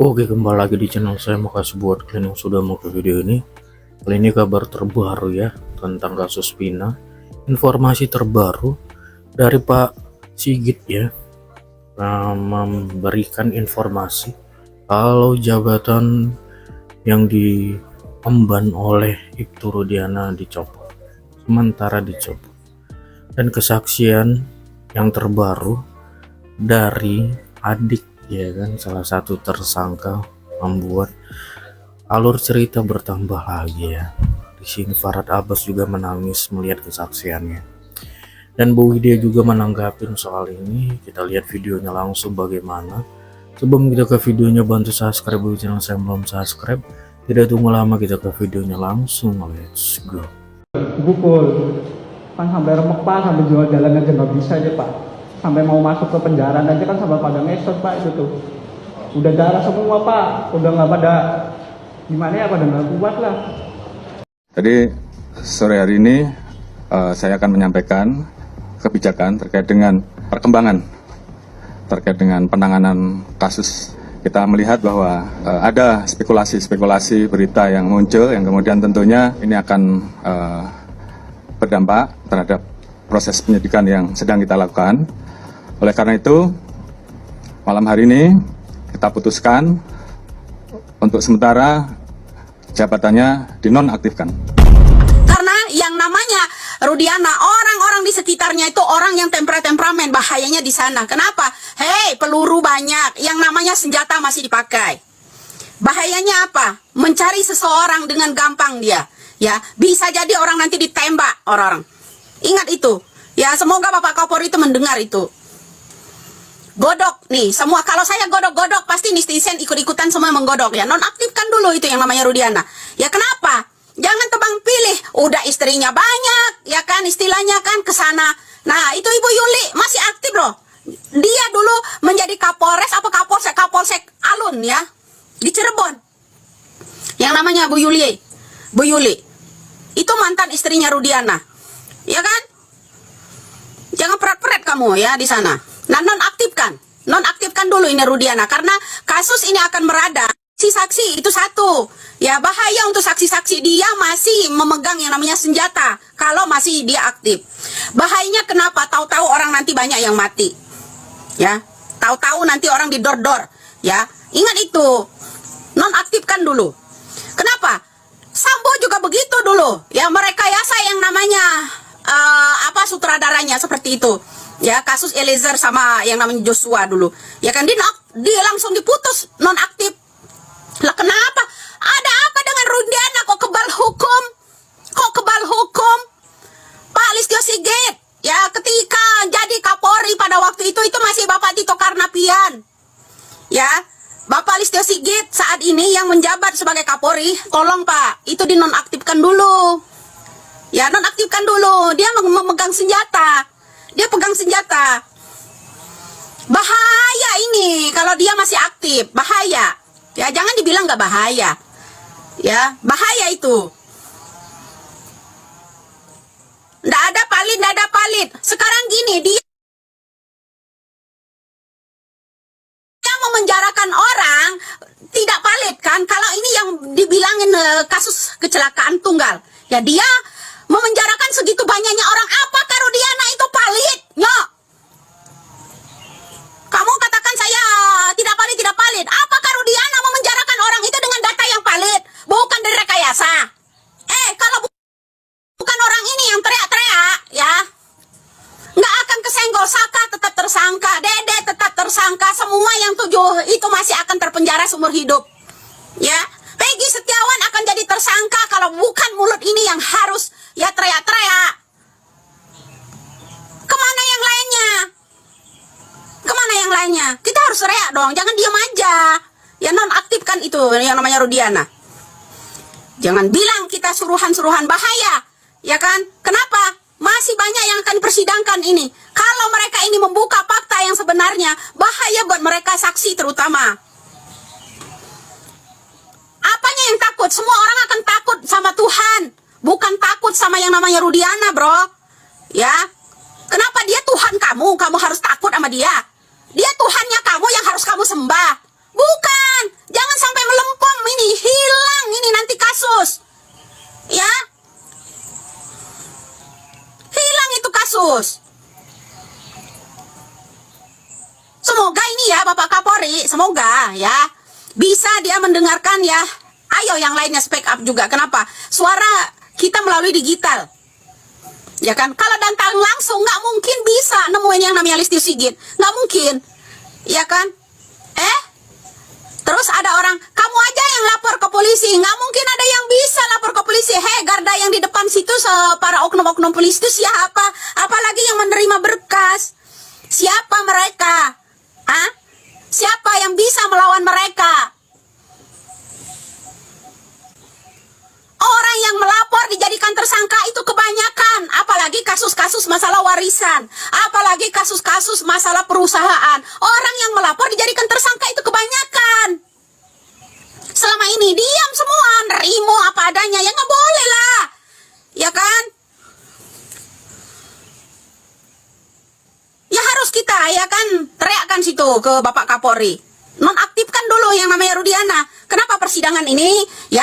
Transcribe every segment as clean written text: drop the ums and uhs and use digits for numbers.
Oke, kembali lagi di channel saya. Makasih buat kalian yang sudah mau ke video ini. Kali ini kabar terbaru ya tentang kasus Vina. Informasi terbaru dari Pak Sigit ya, memberikan informasi kalau jabatan yang diemban oleh Ibtu Rudiana dicopot, sementara dicopot. Dan kesaksian yang terbaru dari adik ya kan, salah satu tersangka, membuat alur cerita bertambah lagi ya. Di sini Farhad Abbas juga menangis melihat kesaksiannya, dan Bu Widya juga menanggapin soal ini. Kita lihat videonya langsung bagaimana. Sebelum kita ke videonya, bantu subscribe dulu channel saya belum subscribe. Tidak tunggu lama, kita ke videonya langsung. Let's go. Pukul kan sampai remek Pak, sampai jual jalan aja nggak bisa aja Pak, sampai mau masuk ke penjara aja kan sampai pada ngesot Pak. Itu tuh udah darah semua Pak, udah nggak pada gimana ya, pada nggak kuat lah. Jadi sore hari ini saya akan menyampaikan kebijakan terkait dengan perkembangan terkait dengan penanganan kasus. Kita melihat bahwa ada spekulasi berita yang muncul, yang kemudian tentunya ini akan berdampak terhadap proses penyidikan yang sedang kita lakukan. Oleh karena itu, malam hari ini kita putuskan untuk sementara jabatannya dinonaktifkan. Karena yang namanya Rudiana, orang-orang di sekitarnya itu orang yang temperamen, bahayanya di sana. Kenapa? Hei, peluru banyak, yang namanya senjata masih dipakai. Bahayanya apa? Mencari seseorang dengan gampang dia. Ya, bisa jadi orang nanti ditembak orang. Ingat itu. Ya, semoga Bapak Kapolri itu mendengar itu. Godok nih, semua kalau saya godok-godok pasti netizen ikut-ikutan semua menggodok ya. Nonaktifkan dulu itu yang namanya Rudiana. Ya kenapa? Jangan tebang pilih. Udah istrinya banyak, ya kan, istilahnya kan ke sana. Nah, itu Ibu Yuli masih aktif loh. Dia dulu menjadi Kapolres apa Kapolsek Alun ya, di Cirebon. Yang namanya Bu Yuli. Itu mantan istrinya Rudiana. Ya kan? Jangan peret-peret kamu ya di sana. Nah, nonaktifkan dulu ini Rudiana, karena kasus ini akan merada. Saksi itu satu ya, bahaya untuk saksi-saksi. Dia masih memegang yang namanya senjata kalau masih dia aktif. Bahayanya kenapa? Tahu-tahu orang nanti banyak yang mati ya, tahu-tahu nanti orang didor-dor ya. Ingat itu, nonaktifkan dulu. Kenapa? Sambo juga begitu dulu ya, merekayasa yang namanya sutradaranya seperti itu ya. Kasus Eliezer sama yang namanya Joshua dulu ya kan, dia langsung diputus nonaktif. Lah kenapa? Ada apa dengan Rudiana kok kebal hukum? Pak Listio Sigit ya, ketika jadi Kapolri pada waktu itu masih Bapak Tito Karnavian ya. Bapak Listio Sigit saat ini yang menjabat sebagai Kapolri, tolong Pak, itu dinonaktifkan dulu ya, nonaktifkan dulu. Dia memegang senjata, dia pegang senjata. Bahaya ini kalau dia masih aktif, bahaya ya. Jangan dibilang nggak bahaya ya, bahaya itu. Nggak ada palit. Sekarang gini, dia memenjarakan orang tidak palit kan. Kalau ini yang dibilangin kasus kecelakaan tunggal ya, dia memenjarakan segitu banyaknya orang. Apakah Rudiana itu palit? Nyok, kamu katakan saya tidak palit. Apakah Rudiana memenjarakan orang itu dengan data yang palit, bukan dari rekayasa? Kalau bukan orang ini yang teriak-teriak ya, nggak akan kesenggol. Saka tetap tersangka, Dede tetap tersangka, semua yang 7 itu masih akan terpenjara seumur hidup ya. Peggy Setiawan akan jadi tersangka kalau bukan mulut ini yang harus ya teriak-teriak. Kemana yang lainnya? Kita harus teriak dong, jangan diam aja ya. Nonaktifkan itu yang namanya Rudiana. Jangan bilang kita suruhan-suruhan, bahaya ya kan. Kenapa? Masih banyak yang akan persidangkan ini. Kalau mereka ini membuka fakta yang sebenarnya, bahaya buat mereka, saksi terutama. Apanya yang takut? Semua orang akan takut sama Tuhan, bukan takut sama yang namanya Rudiana, bro. Ya, kenapa dia Tuhan kamu? Kamu harus takut sama dia. Dia Tuhannya kamu yang harus kamu sembah. Bukan. bagus. Semoga ini ya Bapak Kapolri, semoga ya bisa dia mendengarkan ya. Ayo yang lainnya speak up juga. Kenapa? Suara kita melalui digital. Ya kan? Kalau datang langsung nggak mungkin bisa nemuin yang namanya Listio Sigit. Nggak mungkin. Ya kan? Terus ada orang, kamu aja yang lapor ke polisi. Nggak mungkin ada yang bisa lapor ke polisi. Hei, garda yang di depan situ, para oknum-oknum polisi itu siapa? Apalagi yang menerima berkas. Siapa mereka? Siapa yang bisa melawan mereka? Orang yang melapor dijadikan tersangka itu kebanyakan. Apalagi kasus-kasus masalah warisan. Apalagi kasus-kasus masalah perusahaan. Orang yang melapor dijadikan tersangka itu kebanyakan. Selama ini diam semua, nerimo apa adanya. Ya nggak boleh lah. Ya kan? Ya harus kita ya kan teriakkan situ ke Bapak Kapolri. Nonaktifkan dulu yang namanya Rudiana. Kenapa persidangan ini ya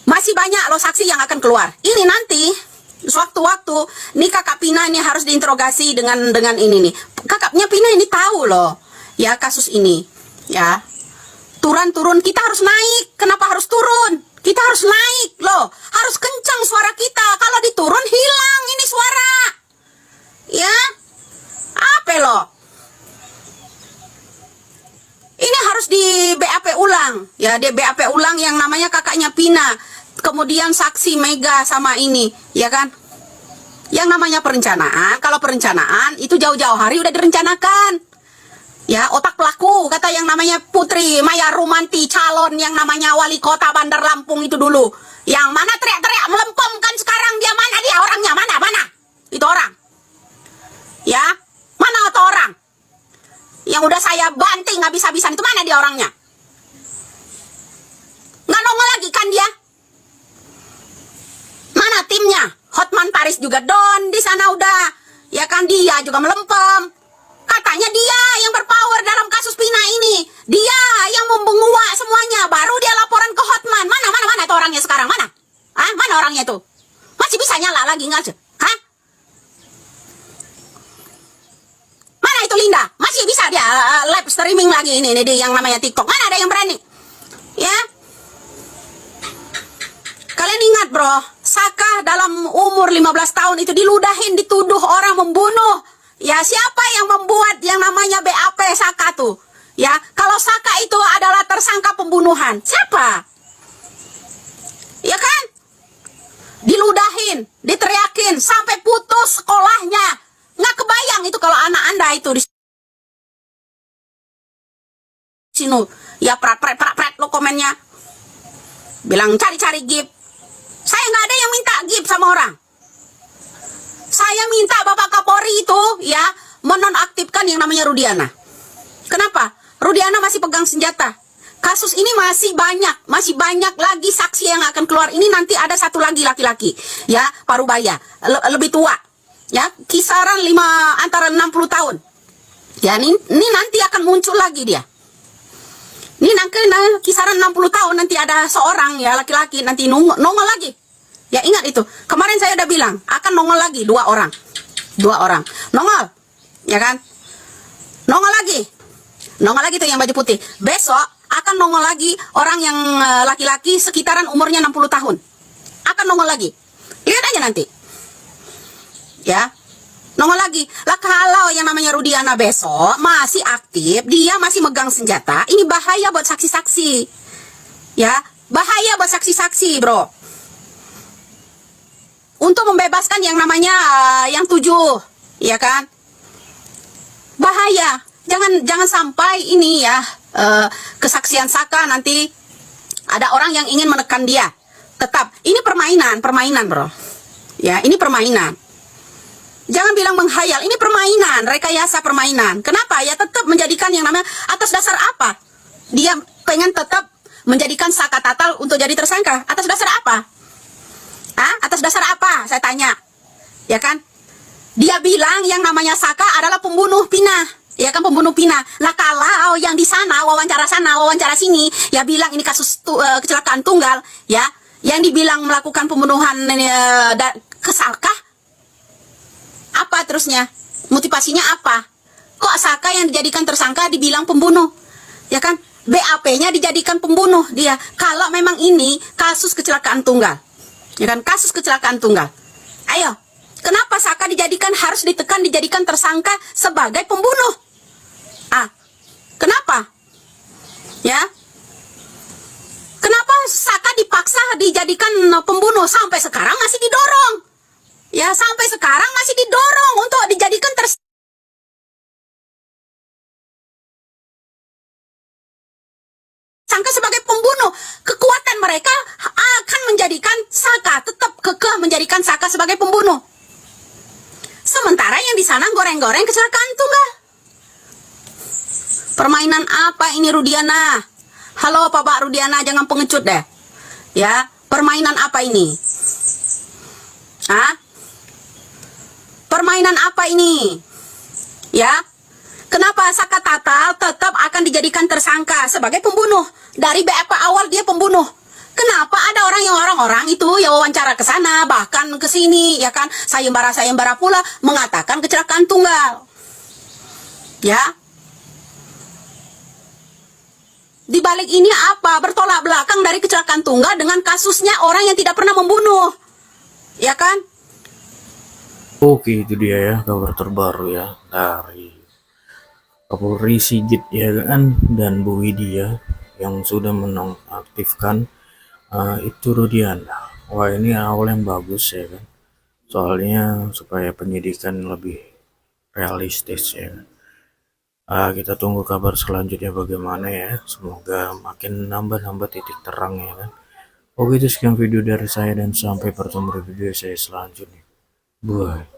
masih banyak loh saksi yang akan keluar. Ini nanti sewaktu-waktu nih kakak Pina ini harus diinterogasi dengan ini nih. Kakaknya Pina ini tahu loh ya kasus ini ya. Turun kita harus naik. Kenapa harus turun? Kita harus naik loh. Harus kencang suara kita. Kalau diturun hilang ini suara. Ya. Apa loh? Ini harus di BAP ulang. Ya, di BAP ulang yang namanya kakaknya Pina. Kemudian saksi Mega sama ini, ya kan? Yang namanya perencanaan, kalau perencanaan itu jauh-jauh hari udah direncanakan. Ya, otak pelaku, kata yang namanya Putri Maya Rumanti, calon yang namanya wali kota Bandar Lampung itu dulu. Yang mana teriak-teriak melempem kan sekarang dia, mana dia orangnya, mana? Itu orang. Ya, mana itu orang? Yang udah saya banting habis-habisan itu mana dia orangnya? Nggak nongol lagi kan dia? Mana timnya? Hotman Paris juga don di sana udah. Ya kan dia juga melempem. Katanya dia yang berpower dalam kasus Pina ini. Dia yang menguak semuanya. Baru dia laporan ke Hotman. Mana itu orangnya sekarang? Mana? Mana orangnya tuh? Masih bisa nyala lagi nggak sih? Mana itu Linda? Masih bisa dia live streaming lagi ini dia yang namanya TikTok. Mana ada yang berani? Ya. Kalian ingat bro, Saka dalam umur 15 tahun itu diludahin, dituduh orang membunuh. Ya, siapa yang membuat yang namanya BAP Saka tuh? Ya, kalau Saka itu adalah tersangka pembunuhan, siapa? Ya kan? Diludahin, diteriakin, sampai putus sekolahnya. Nggak kebayang itu kalau anak Anda itu di sini. Ya, prat lo komennya. Bilang cari-cari gift. Saya nggak ada yang minta gift sama orang. Saya minta Bapak Kapolri itu ya menonaktifkan yang namanya Rudiana. Kenapa? Rudiana masih pegang senjata. Kasus ini masih banyak lagi saksi yang akan keluar. Ini nanti ada satu lagi laki-laki, ya Parubaya, lebih tua, ya kisaran antara 60 tahun. Ya ini nanti akan muncul lagi dia. Ini nanti kisaran 60 tahun nanti ada seorang ya laki-laki nanti nongol lagi. Ya ingat itu. Kemarin saya udah bilang akan nongol lagi dua orang nongol, ya kan? Nongol lagi tuh yang baju putih. Besok akan nongol lagi orang yang laki-laki sekitaran umurnya 60 tahun. Akan nongol lagi. Lihat aja nanti. Ya. Nongol lagi. Lah kalau yang namanya Rudiana besok masih aktif, dia masih megang senjata, ini bahaya buat saksi-saksi. Ya, bahaya buat saksi-saksi, bro. Untuk membebaskan yang namanya yang 7, ya kan? Bahaya. Jangan sampai ini ya kesaksian Saka nanti ada orang yang ingin menekan dia. Tetap ini permainan bro. Ya, ini permainan. Jangan bilang menghayal, ini permainan, rekayasa permainan. Kenapa? Ya tetap menjadikan yang namanya atas dasar apa? Dia pengen tetap menjadikan Saka Tatal untuk jadi tersangka. Atas dasar apa? Atas dasar apa? Saya tanya. Ya kan? Dia bilang yang namanya Saka adalah pembunuh Pina. Ya kan, pembunuh Pina. Lah kalau yang di sana, wawancara sini, ya bilang ini kasus kecelakaan tunggal, ya, yang dibilang melakukan pembunuhan ke Saka, Apa terusnya? Motivasinya apa? Kok Saka yang dijadikan tersangka dibilang pembunuh? Ya kan? BAP-nya dijadikan pembunuh dia. Kalau memang ini kasus kecelakaan tunggal. Ya kan? Kasus kecelakaan tunggal. Ayo, kenapa Saka harus dijadikan tersangka sebagai pembunuh? Kenapa? Ya? Kenapa Saka dipaksa dijadikan pembunuh sampai sekarang masih didorong? Ya, sampai sekarang masih didorong untuk dijadikan tersangka sebagai pembunuh. Kekuatan mereka akan menjadikan Saka, tetap kekeh menjadikan Saka sebagai pembunuh. Sementara yang di sana goreng-goreng kecelakaan tunggal. Permainan apa ini Rudiana? Halo Pak Rudiana, jangan pengecut deh. Ya, permainan apa ini? Permainan apa ini? Ya, kenapa Saka Tatal tetap akan dijadikan tersangka sebagai pembunuh? Dari BAP awal dia pembunuh. Kenapa ada orang itu ya wawancara ke sana, bahkan ke sini, ya kan? Sayembara pula mengatakan kecelakaan tunggal. Ya. Di balik ini apa? Bertolak belakang dari kecelakaan tunggal dengan kasusnya orang yang tidak pernah membunuh. Ya kan? Oke, itu dia ya kabar terbaru ya dari Kapolri Sigit ya kan, dan Bu Widya yang sudah menonaktifkan itu Rudiana. Wah, ini awal yang bagus ya kan. Soalnya supaya penyidikan lebih realistis ya kan. Kita tunggu kabar selanjutnya bagaimana ya. Semoga makin nambah titik terang ya kan. Oke, itu sekian video dari saya dan sampai bertemu di video saya selanjutnya. Bye.